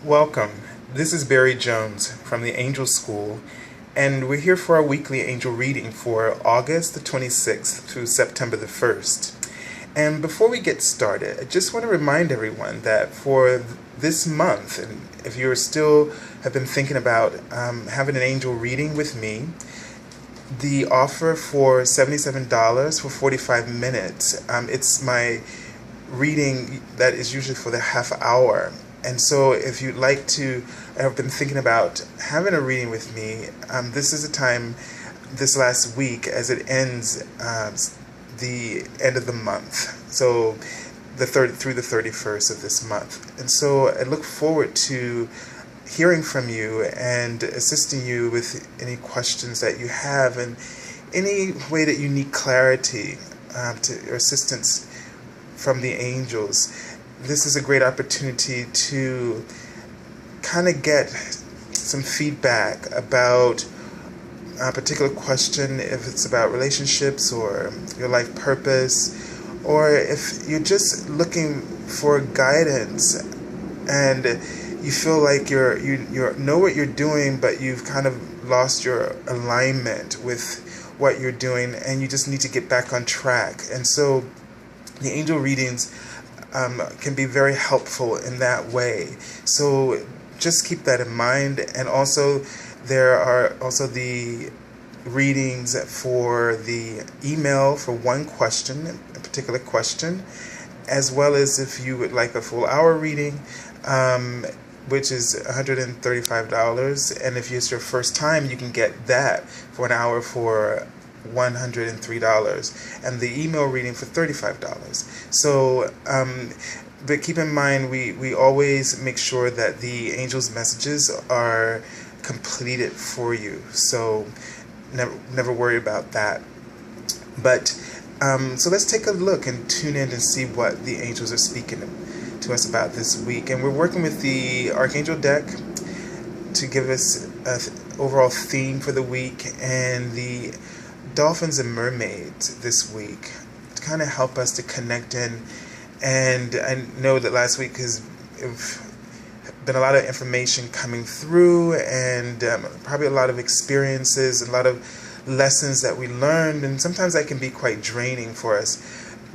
Welcome. This is Barry Jones from the Angel School, and we're here for our weekly angel reading for August the 26th through September the 1st. And before we get started, I just want to remind everyone that for this month, and if you're still have been thinking about having an angel reading with me, the offer for $77 for 45 minutes, it's my reading that is usually for the half hour. And so if you'd like to, have been thinking about having a reading with me, this is a time this last week as it ends the end of the month. So through the 31st of this month. And so I look forward to hearing from you and assisting you with any questions that you have and any way that you need clarity or assistance from the angels. This is a great opportunity to kind of get some feedback about a particular question, if it's about relationships or your life purpose, or if you're just looking for guidance and you feel like you know what you're doing, but you've kind of lost your alignment with what you're doing and you just need to get back on track. And so the angel readings can be very helpful in that way. So just keep that in mind. And also there are also the readings for the email for one question, a particular question, as well as if you would like a full hour reading, which is $135. And if it's your first time, you can get that for an hour for $103, and the email reading for $35. So, but keep in mind, we always make sure that the angels' messages are completed for you. So never worry about that. But so let's take a look and tune in and see what the angels are speaking to us about this week. And we're working with the Archangel deck to give us an overall theme for the week, and the dolphins and mermaids this week to kind of help us to connect in. And I know that last week has been a lot of information coming through, and probably a lot of experiences, a lot of lessons that we learned, and sometimes that can be quite draining for us.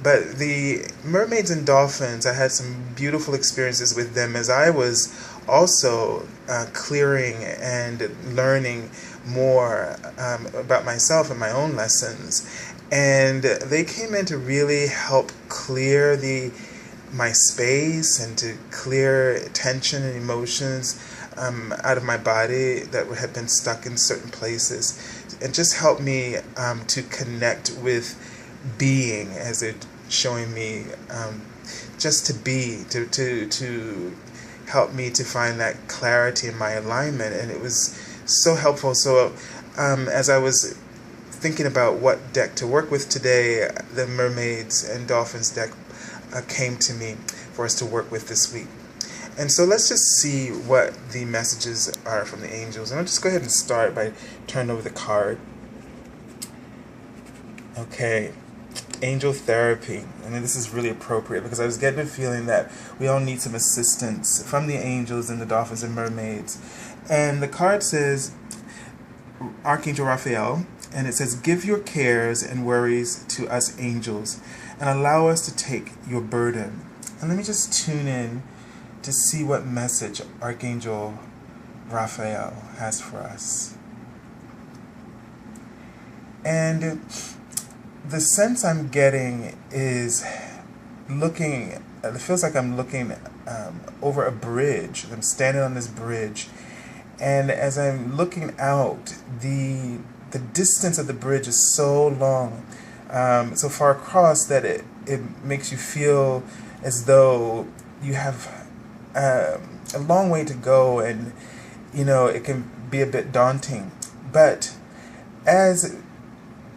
But the mermaids and dolphins, I had some beautiful experiences with them as I was also clearing and learning more about myself and my own lessons. And they came in to really help clear my space and to clear tension and emotions out of my body that had been stuck in certain places, and just help me to connect with being, as they're showing me, just to be, to help me to find that clarity in my alignment. And it was so helpful. So as I was thinking about what deck to work with today, the mermaids and dolphins deck came to me for us to work with this week. And so let's just see what the messages are from the angels. And I'll just go ahead and start by turning over the card. Okay, angel therapy. I mean, this is really appropriate because I was getting a feeling that we all need some assistance from the angels and the dolphins and mermaids. And the card says, Archangel Raphael, and it says, give your cares and worries to us angels and allow us to take your burden. And let me just tune in to see what message Archangel Raphael has for us. And the sense I'm getting is it feels like I'm looking over a bridge. I'm standing on this bridge, and as I'm looking out, the distance of the bridge is so long, so far across, that it makes you feel as though you have a long way to go, and it can be a bit daunting. But as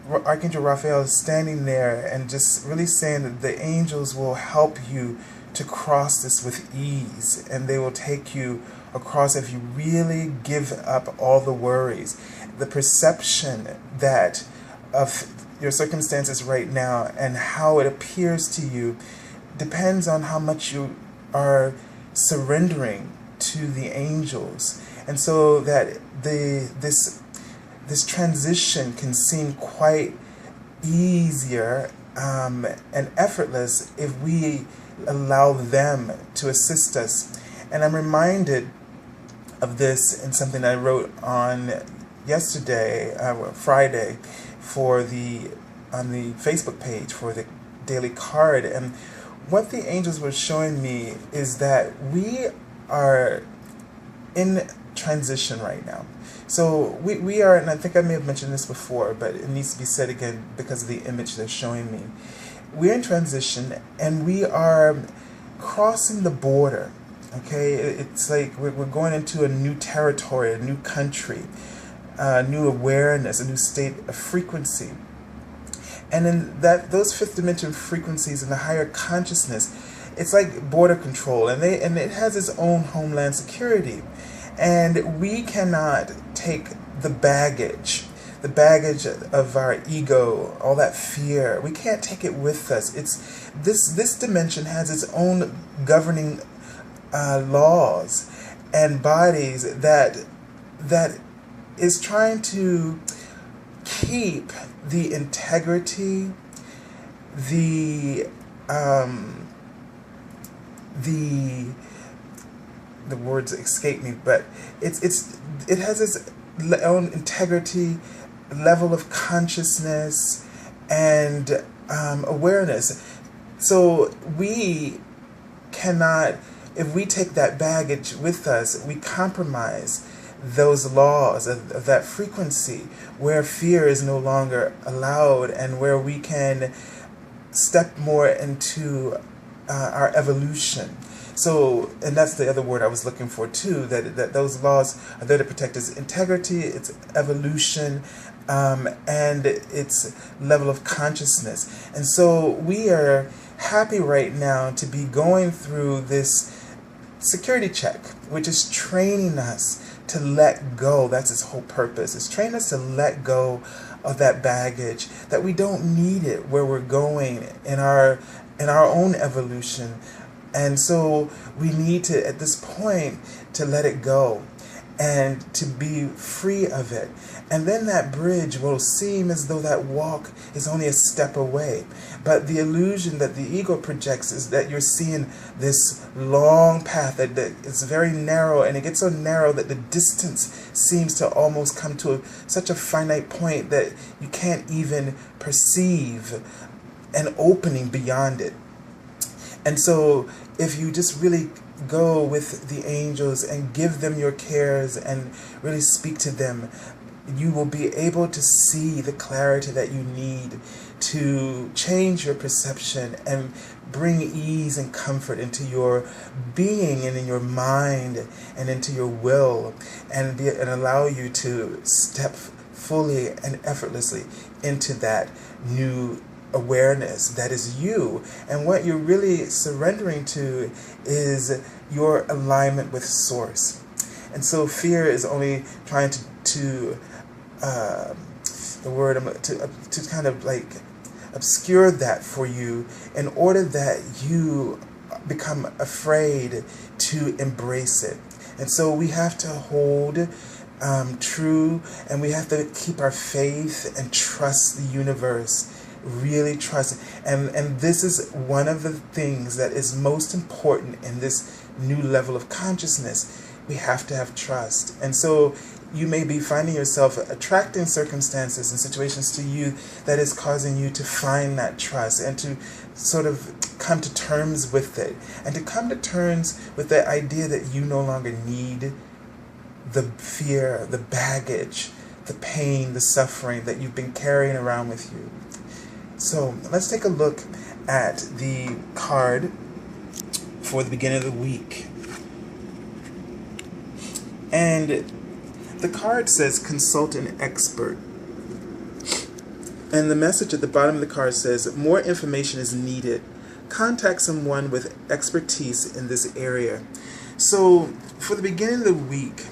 Archangel Raphael is standing there and just really saying that the angels will help you to cross this with ease, and they will take you across if you really give up all the worries. The perception that of your circumstances right now and how it appears to you depends on how much you are surrendering to the angels, and so that this transition can seem quite easier and effortless if we allow them to assist us. And I'm reminded of this in something I wrote on yesterday, Friday, on the Facebook page for the daily card. And what the angels were showing me is that we are in transition right now. So we are, and I think I may have mentioned this before, but it needs to be said again because of the image they're showing me. We're in transition, and we are crossing the border. Okay, it's like we're going into a new territory, a new country, a new awareness, a new state of frequency. And in those fifth dimension frequencies in the higher consciousness, it's like border control, and it has its own Homeland Security. And we cannot take the baggage of our ego, all that fear. We can't take it with us. It's this dimension has its own governing laws and bodies that is trying to keep the integrity, the words escape me, but it has its own integrity, level of consciousness, and awareness. So we cannot, if we take that baggage with us, we compromise those laws of that frequency where fear is no longer allowed, and where we can step more into our evolution. So, and that's the other word I was looking for too, that those laws are there to protect its integrity, its evolution, and its level of consciousness. And so we are happy right now to be going through this security check, which is training us to let go. That's its whole purpose. It's training us to let go of that baggage, that we don't need it where we're going in our own evolution. And so we need to, at this point, to let it go and to be free of it. And then that bridge will seem as though that walk is only a step away. But the illusion that the ego projects is that you're seeing this long path that is very narrow, and it gets so narrow that the distance seems to almost come to such a finite point that you can't even perceive an opening beyond it. And so if you just really go with the angels and give them your cares and really speak to them, you will be able to see the clarity that you need to change your perception and bring ease and comfort into your being and in your mind and into your will, and allow you to step fully and effortlessly into that new awareness that is you. And what you're really surrendering to is your alignment with Source. And so fear is only trying to kind of like obscure that for you, in order that you become afraid to embrace it. And so we have to hold true, and we have to keep our faith and trust the universe. Really trust. And this is one of the things that is most important in this new level of consciousness. We have to have trust. And so you may be finding yourself attracting circumstances and situations to you that is causing you to find that trust and to sort of come to terms with it, and to come to terms with the idea that you no longer need the fear, the baggage, the pain, the suffering that you've been carrying around with you. So let's take a look at the card for the beginning of the week. And the card says consult an expert. And the message at the bottom of the card says more information is needed. Contact someone with expertise in this area. So for the beginning of the week,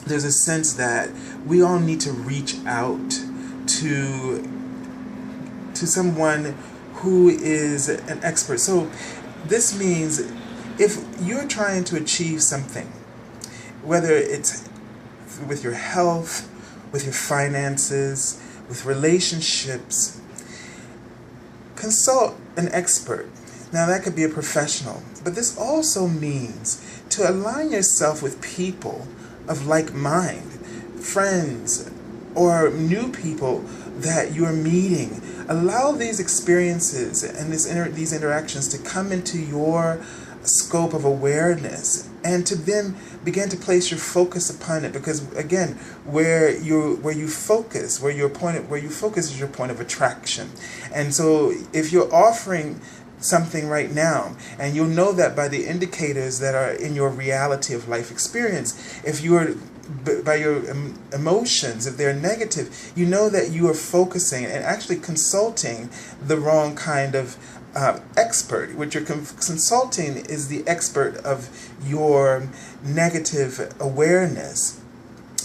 there's a sense that we all need to reach out to someone who is an expert. So this means if you're trying to achieve something, whether it's with your health, with your finances, with relationships, consult an expert. Now that could be a professional, but this also means to align yourself with people of like mind, friends, or new people that you're meeting. Allow these experiences and these interactions to come into your scope of awareness, and to then begin to place your focus upon it, because again, where you focus is your point of attraction. And so if you're offering something right now, and you'll know that by the indicators that are in your reality of life experience, if you're by your emotions, if they're negative, you know that you are focusing and actually consulting the wrong kind of expert. What you're consulting is the expert of your negative awareness.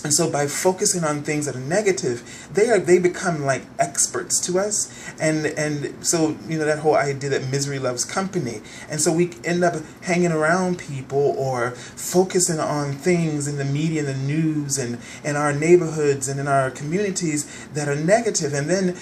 And so by focusing on things that are negative, they become like experts to us. And so, that whole idea that misery loves company. And so we end up hanging around people or focusing on things in the media and the news and in our neighborhoods and in our communities that are negative. And then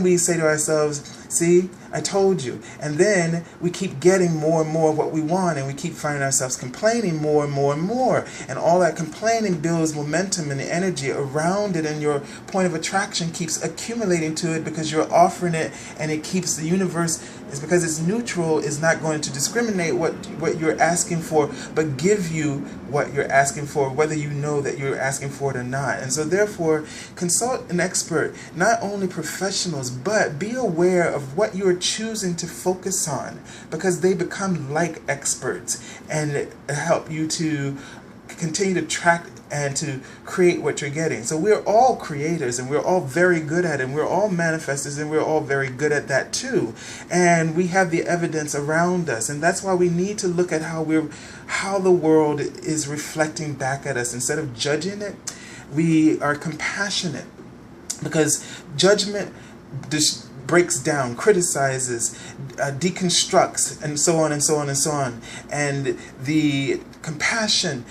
we say to ourselves, see, I told you. And then we keep getting more and more of what we want, and we keep finding ourselves complaining more and more and more. And all that complaining builds momentum and the energy around it, and your point of attraction keeps accumulating to it because you're offering it, and it keeps the universe, it's because it's neutral, is not going to discriminate what you're asking for, but give you what you're asking for, whether you know that you're asking for it or not. And so therefore, consult an expert, not only professionals, but be aware of what you're choosing to focus on, because they become like experts and help you to continue to track and to create what you're getting. So we're all creators, and we're all very good at it, and we're all manifestors, and we're all very good at that too. And we have the evidence around us, and that's why we need to look at how the world is reflecting back at us. Instead of judging it, we are compassionate, because judgment breaks down, criticizes, deconstructs, and so on and so on and so on. And the compassion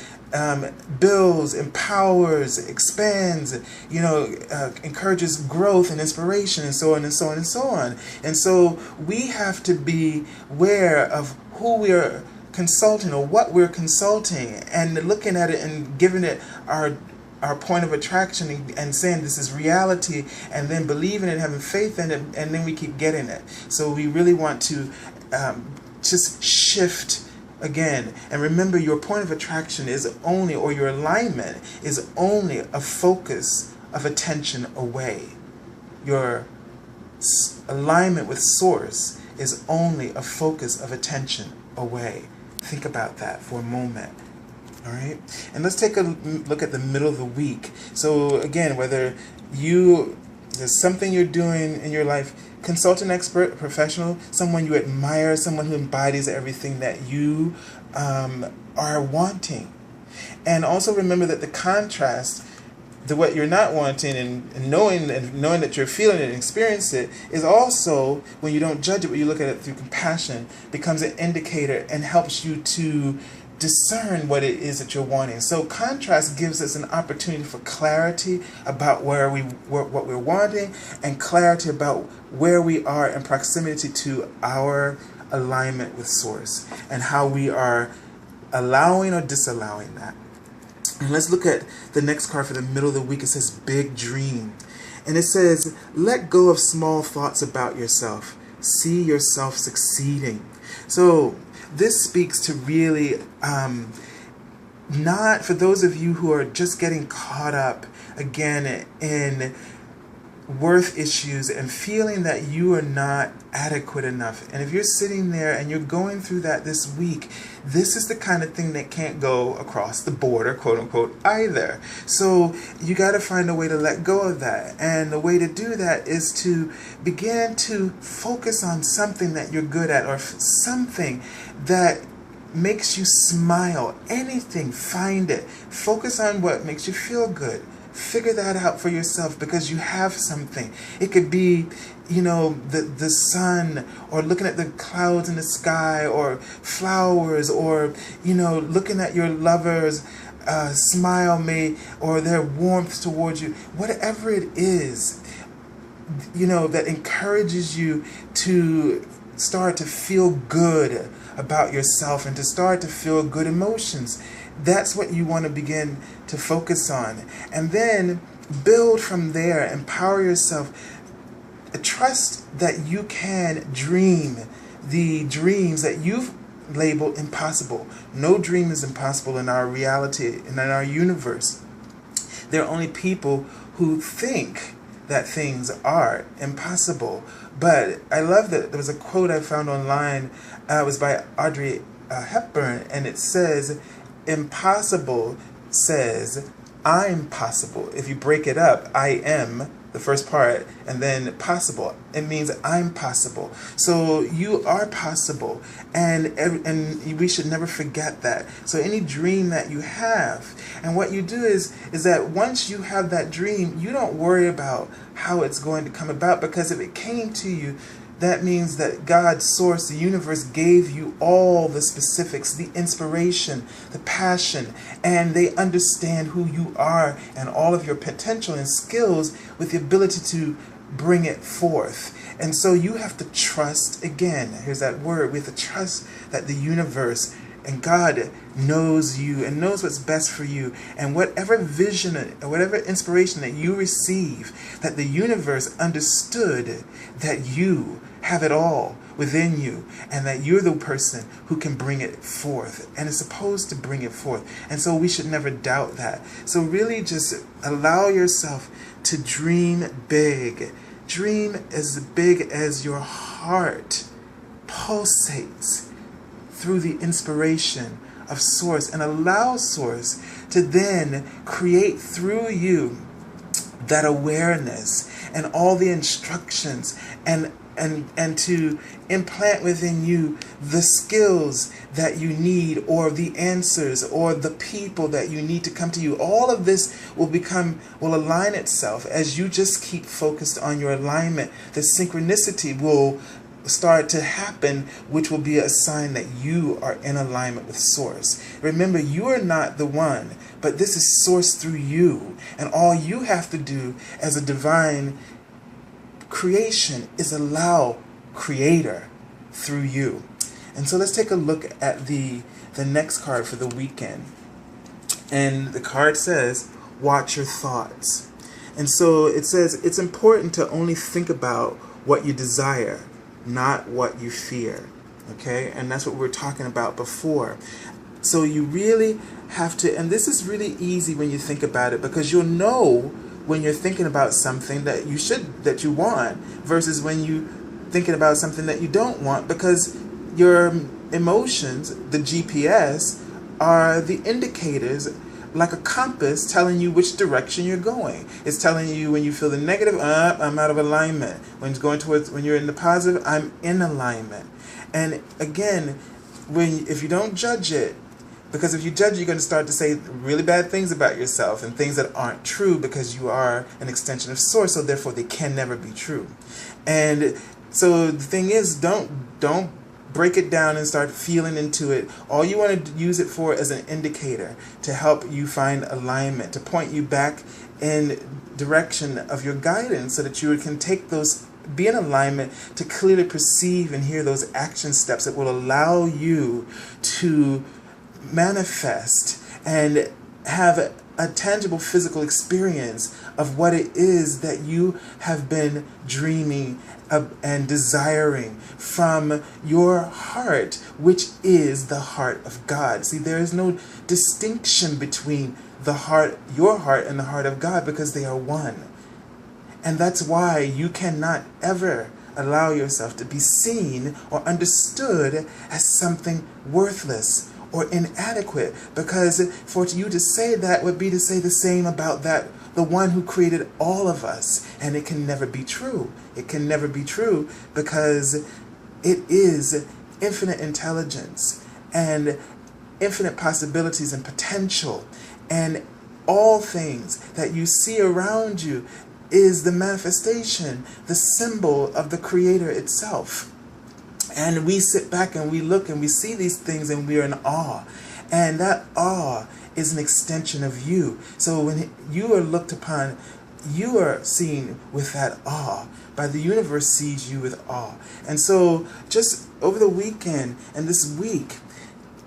builds, empowers, expands, encourages growth and inspiration, and so on and so on and so on. And so we have to be aware of who we are consulting or what we're consulting, and looking at it and giving it our point of attraction and saying this is reality, and then believing it, having faith in it, and then we keep getting it. So we really want to just shift again, and remember, your point of attraction is only, or your alignment is only, a focus of attention away. Your alignment with Source is only a focus of attention away. Think about that for a moment. All right, and let's take a look at the middle of the week. So again, whether there's something you're doing in your life, consult an expert, a professional, someone you admire, someone who embodies everything that you are wanting. And also remember that the contrast to what you're not wanting, and knowing that you're feeling it and experience it, is also, when you don't judge it, but you look at it through compassion, becomes an indicator and helps you to discern what it is that you're wanting. So contrast gives us an opportunity for clarity about what we're wanting, and clarity about where we are in proximity to our alignment with Source, and how we are allowing or disallowing that. And let's look at the next card for the middle of the week. It says Big Dream. And it says, let go of small thoughts about yourself. See yourself succeeding. So this speaks to really, not for those of you who are just getting caught up again in worth issues and feeling that you are not adequate enough. And if you're sitting there and you're going through that this week, this is the kind of thing that can't go across the border, quote unquote, either. So you got to find a way to let go of that. And the way to do that is to begin to focus on something that you're good at, or something that makes you smile. Anything, find it. Focus on what makes you feel good. figure that out for yourself, because you have something. It could be, the sun, or looking at the clouds in the sky, or flowers, or, looking at your lover's smile, or their warmth towards you. Whatever it is, that encourages you to start to feel good about yourself and to start to feel good emotions. That's what you want to begin to focus on. And then build from there. Empower yourself. Trust that you can dream the dreams that you've labeled impossible. No dream is impossible in our reality and in our universe. There are only people who think that things are impossible. But I love that there was a quote I found online. It was by Audrey Hepburn, and it says, "Impossible says I'm possible." If you break it up, I am the first part, and then possible, it means I'm possible. So you are possible, and we should never forget that. So any dream that you have, and what you do is that once you have that dream, you don't worry about how it's going to come about, because if it came to you, that means that God's source, the universe, gave you all the specifics, the inspiration, the passion, and they understand who you are and all of your potential and skills with the ability to bring it forth. And so you have to trust, again, here's that word, we have to trust that the universe and God knows you and knows what's best for you. And whatever vision or whatever inspiration that you receive, that the universe understood that you have it all within you, and that you're the person who can bring it forth and is supposed to bring it forth. And so we should never doubt that. So really just allow yourself to dream big. Dream as big as your heart pulsates through the inspiration of Source, and allow Source to then create through you that awareness and all the instructions, and to implant within you the skills that you need, or the answers, or the people that you need to come to you. All of this will align itself as you just keep focused on your alignment. The synchronicity will start to happen, which will be a sign that you are in alignment with Source. Remember, you are not the one, but this is Source through you. And all you have to do as a divine creation is allow Creator through you. And so let's take a look at the next card for the weekend. And the card says, watch your thoughts. And so it says it's important to only think about what you desire, not what you fear. Okay? And that's what we were talking about before. So you really have to, and this is really easy when you think about it, because you'll know when you're thinking about something that you want, versus when you thinking about something that you don't want, because your emotions, the GPS, are the indicators, like a compass telling you which direction you're going. It's telling you when you feel the negative, I'm out of alignment. When you're in the positive, I'm in alignment. And again, if you don't judge it, because if you judge, you're going to start to say really bad things about yourself and things that aren't true, because you are an extension of Source, so therefore they can never be true. And so the thing is, don't break it down and start feeling into it. All you want to use it for is an indicator to help you find alignment, to point you back in direction of your guidance, so that you can take those, be in alignment, to clearly perceive and hear those action steps that will allow you to manifest and have a tangible physical experience of what it is that you have been dreaming of and desiring from your heart, which is the heart of God. See, there is no distinction between your heart and the heart of God, because they are one. And that's why you cannot ever allow yourself to be seen or understood as something worthless or inadequate, because for you to say that would be to say the same about the one who created all of us, and it can never be true. It can never be true, because it is infinite intelligence and infinite possibilities and potential, and all things that you see around you is the manifestation, the symbol of the Creator itself. And we sit back and we look and we see these things and we are in awe. And that awe is an extension of you. So when you are looked upon, you are seen with that awe. By the universe sees you with awe. And so just over the weekend and this week,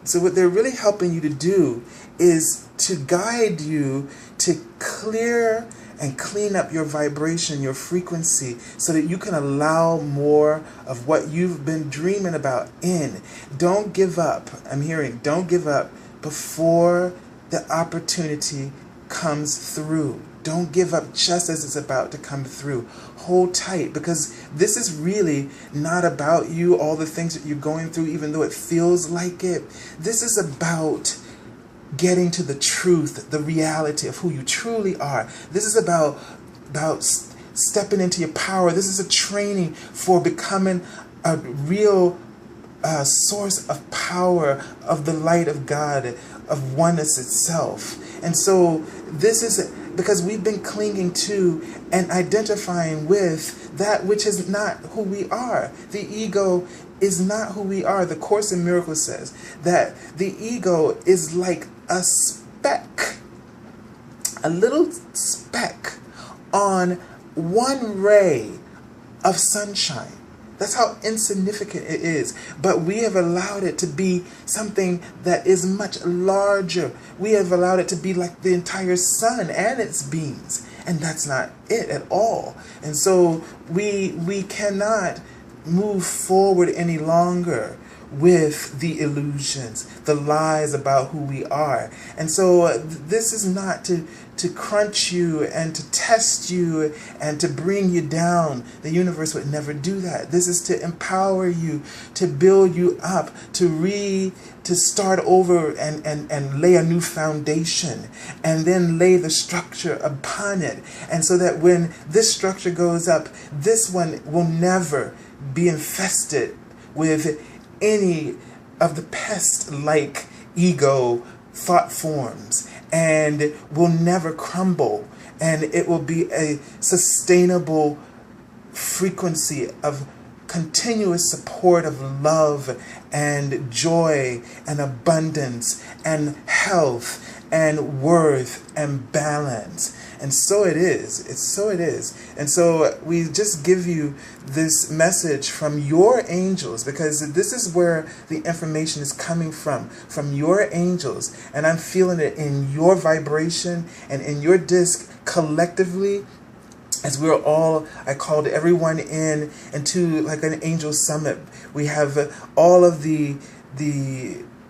so what they're really helping you to do is to guide you to clear and clean up your vibration, your frequency, so that you can allow more of what you've been dreaming about in. Don't give up. I'm hearing, don't give up before the opportunity comes through. Don't give up just as it's about to come through. Hold tight, because this is really not about you, all the things that you're going through, even though it feels like it. This is about getting to the truth, the reality of who you truly are. This is about stepping into your power. This is a training for becoming a real source of power, of the light of God, of oneness itself. And so this is because we've been clinging to and identifying with that which is not who we are. The ego is not who we are. The Course in Miracles says that the ego is like a speck, a little speck on one ray of sunshine. That's how insignificant it is. But we have allowed it to be something that is much larger. We have allowed it to be like the entire sun and its beams. And that's not it at all. And so we cannot move forward any longer with the illusions, the lies about who we are. And so this is not to crunch you and to test you and to bring you down. The universe would never do that. This is to empower you, to build you up, to start over and lay a new foundation, and then lay the structure upon it. And so that when this structure goes up, this one will never be infested with any of the pest-like ego thought forms, and will never crumble, and it will be a sustainable frequency of continuous support of love and joy and abundance and health and worth and balance. And so it is. So it is. And so we just give you this message from your angels, because this is where the information is coming from your angels. And I'm feeling it in your vibration and in your disc collectively. As we're all, I called everyone into like an angel summit. We have all of the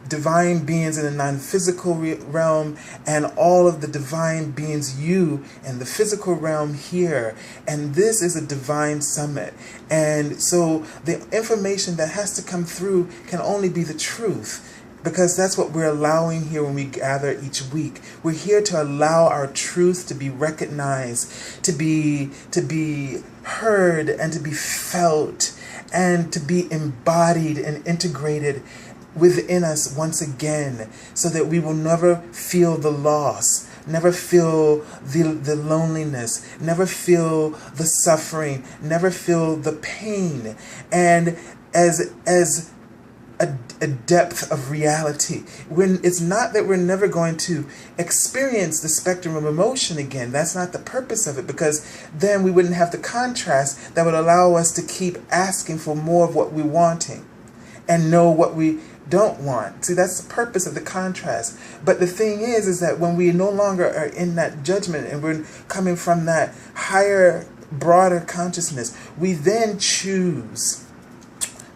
divine beings in the non-physical realm, and all of the divine beings, you in the physical realm here. And this is a divine summit. And so the information that has to come through can only be the truth, because that's what we're allowing here when we gather each week. We're here to allow our truth to be recognized, to be heard, and to be felt, and to be embodied and integrated within us once again, so that we will never feel the loss, never feel the loneliness, never feel the suffering, never feel the pain. And as a depth of reality, when it's not that we're never going to experience the spectrum of emotion again. That's not the purpose of it, because then we wouldn't have the contrast that would allow us to keep asking for more of what we're wanting and know what we don't want. See, that's the purpose of the contrast. But the thing is that when we no longer are in that judgment and we're coming from that higher, broader consciousness, we then choose.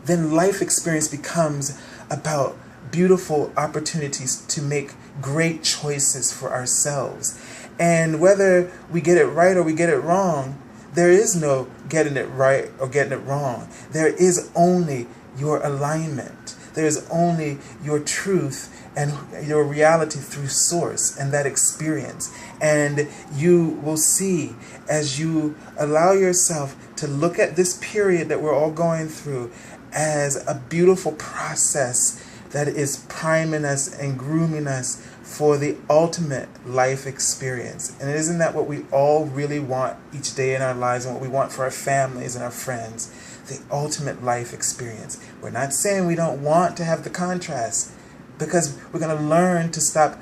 Then life experience becomes about beautiful opportunities to make great choices for ourselves. And whether we get it right or we get it wrong, there is no getting it right or getting it wrong. There is only your alignment. There is only your truth and your reality through source and that experience. And you will see, as you allow yourself to look at this period that we're all going through as a beautiful process that is priming us and grooming us for the ultimate life experience. And isn't that what we all really want each day in our lives, and what we want for our families and our friends? The ultimate life experience. We're not saying we don't want to have the contrast, because we're going to learn to stop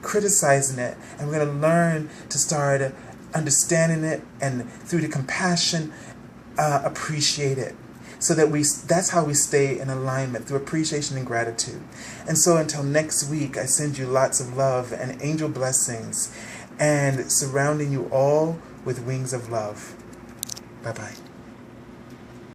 criticizing it, and we're going to learn to start understanding it, and through the compassion, appreciate it. So that's how we stay in alignment, through appreciation and gratitude. And so until next week, I send you lots of love and angel blessings, and surrounding you all with wings of love. Bye-bye.